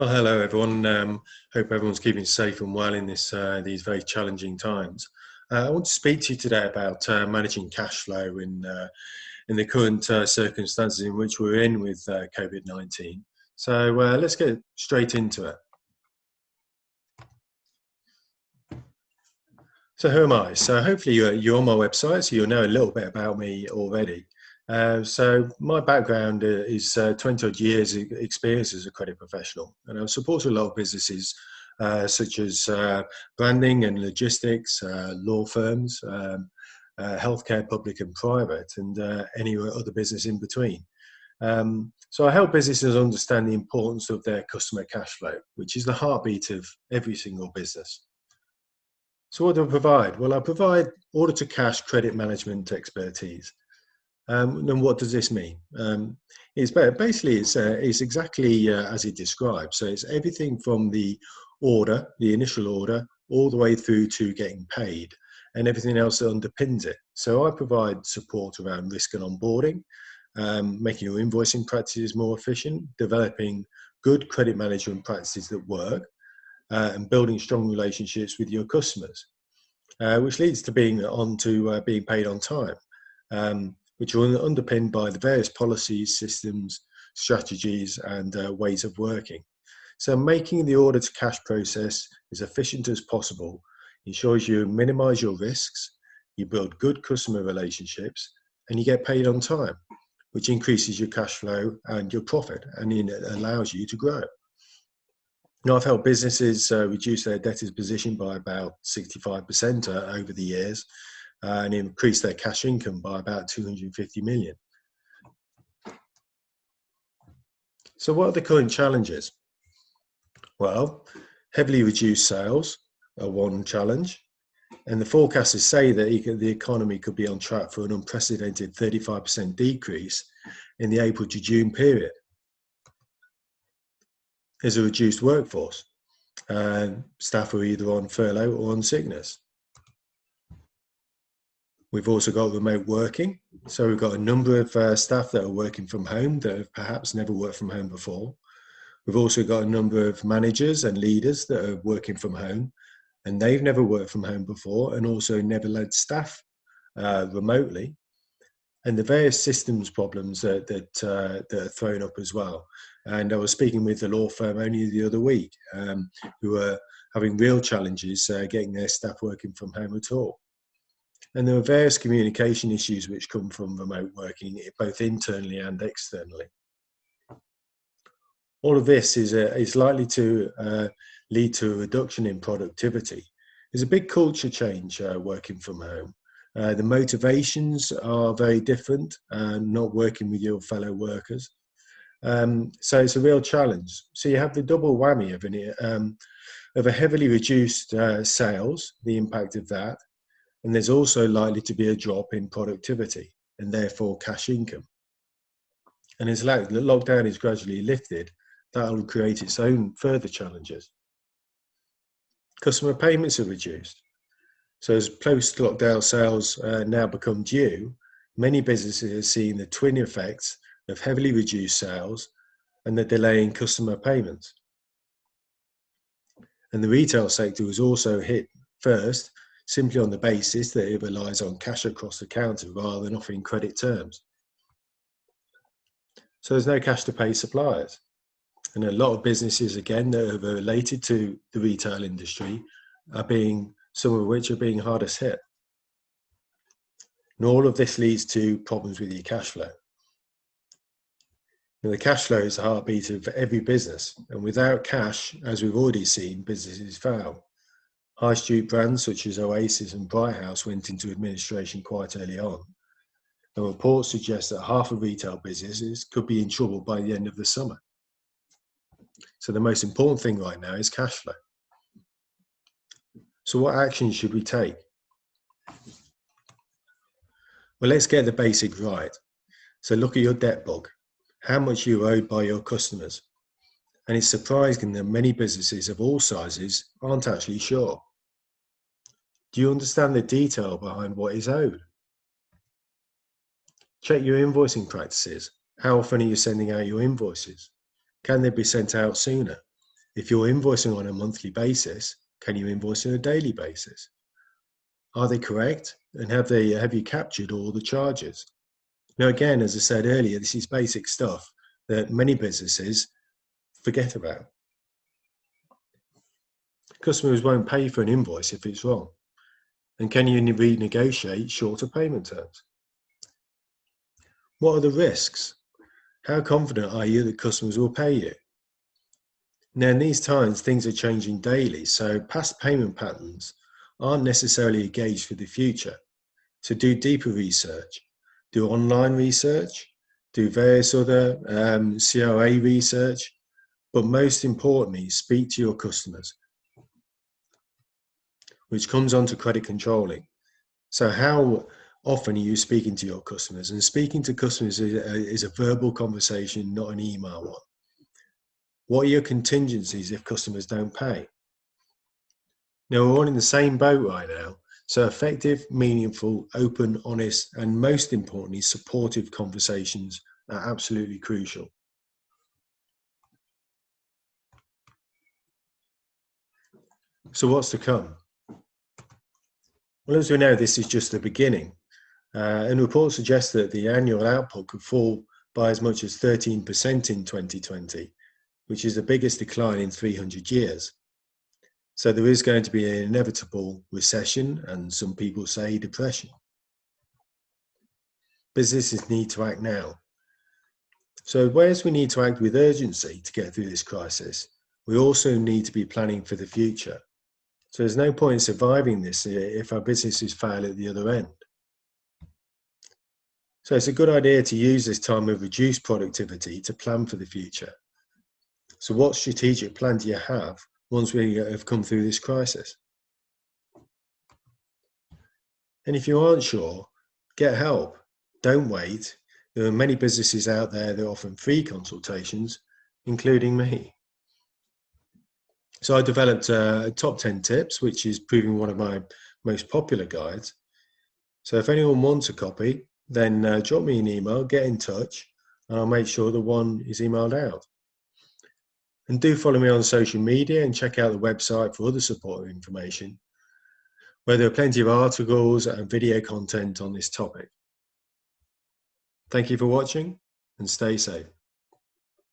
Well, hello everyone. Hope everyone's keeping safe and well in these very challenging times. I want to speak to you today about managing cash flow in the current circumstances in which we're in with COVID-19. So let's get straight into it. So who am I? So hopefully you're on my website, so you'll know a little bit about me already. So my background is 20 odd years experience as a credit professional, and I've supported a lot of businesses such as branding and logistics, law firms, healthcare, public and private, and any other business in between. So I help businesses understand the importance of their customer cash flow, which is the heartbeat of every single business. So what do I provide? Well, I provide order to cash credit management expertise. And what does this mean? It's exactly as it describes. So it's everything from the order, the initial order, all the way through to getting paid and everything else that underpins it. So I provide support around risk and onboarding, making your invoicing practices more efficient, developing good credit management practices that work, and building strong relationships with your customers, which leads to being paid on time, which are underpinned by the various policies, systems, strategies, and ways of working. So making the order to cash process as efficient as possible ensures you minimize your risks, you build good customer relationships, and you get paid on time, which increases your cash flow and your profit, and it allows you to grow. Now, I've helped businesses reduce their debtors position by about 65% over the years, and increase their cash income by about 250 million. So what are the current challenges? Well, heavily reduced sales are one challenge, and the forecasters say that the economy could be on track for an unprecedented 35% decrease in the April to June period. There's a reduced workforce. Staff are either on furlough or on sickness. We've also got remote working. So we've got a number of staff that are working from home that have perhaps never worked from home before. We've also got a number of managers and leaders that are working from home, and they've never worked from home before and also never led staff remotely. And the various systems problems that are thrown up as well. And I was speaking with a law firm only the other week who are having real challenges getting their staff working from home at all. And there are various communication issues which come from remote working, both internally and externally. All of this is likely to lead to a reduction in productivity. There's a big culture change working from home. The motivations are very different, not working with your fellow workers. So it's a real challenge. So you have the double whammy of a heavily reduced sales, the impact of that, and there's also likely to be a drop in productivity and therefore cash income. And as the lockdown is gradually lifted, that will create its own further challenges. Customer payments are reduced. So as post-lockdown sales now become due, many businesses are seeing the twin effects of heavily reduced sales and the delay in customer payments. And the retail sector was also hit first, simply on the basis that it relies on cash across the counter rather than offering credit terms. So there's no cash to pay suppliers. And a lot of businesses, again, that are related to the retail industry some of which are being hardest hit. And all of this leads to problems with your cash flow. Now, the cash flow is the heartbeat of every business, and without cash, as we've already seen, businesses fail. High street brands such as Oasis and Bright House went into administration quite early on, and reports suggest that half of retail businesses could be in trouble by the end of the summer. So the most important thing right now is cash flow. So what actions should we take? Well, let's get the basics right. So look at your debt book, how much you owed by your customers. And it's surprising that many businesses of all sizes aren't actually sure. Do you understand the detail behind what is owed? Check your invoicing practices. How often are you sending out your invoices? Can they be sent out sooner? If you're invoicing on a monthly basis, can you invoice on a daily basis? Are they correct? And have you captured all the charges? Now, again, as I said earlier, this is basic stuff that many businesses forget about. Customers won't pay for an invoice if it's wrong. And can you renegotiate shorter payment terms? What are the risks? How confident are you that customers will pay you? Now, in these times, things are changing daily, so past payment patterns aren't necessarily a gauge for the future. So do deeper research, do online research, do various other CRA research, but most importantly, speak to your customers, which comes on to credit controlling. So how often are you speaking to your customers? And speaking to customers is a verbal conversation, not an email one. What are your contingencies if customers don't pay? Now, we're all in the same boat right now. So effective, meaningful, open, honest, and most importantly, supportive conversations are absolutely crucial. So what's to come? Well, as we know, this is just the beginning. And reports suggest that the annual output could fall by as much as 13% in 2020, which is the biggest decline in 300 years. So there is going to be an inevitable recession, and some people say depression. Businesses need to act now. So whereas we need to act with urgency to get through this crisis, we also need to be planning for the future. So there's no point in surviving this if our businesses fail at the other end. So it's a good idea to use this time of reduced productivity to plan for the future. So what strategic plan do you have once we have come through this crisis? And if you aren't sure, get help. Don't wait. There are many businesses out there that offer free consultations, including me. So I developed top 10 tips, which is proving one of my most popular guides. So if anyone wants a copy, then drop me an email, get in touch, and I'll make sure the one is emailed out. And do follow me on social media and check out the website for other support information, where there are plenty of articles and video content on this topic. Thank you for watching, and stay safe.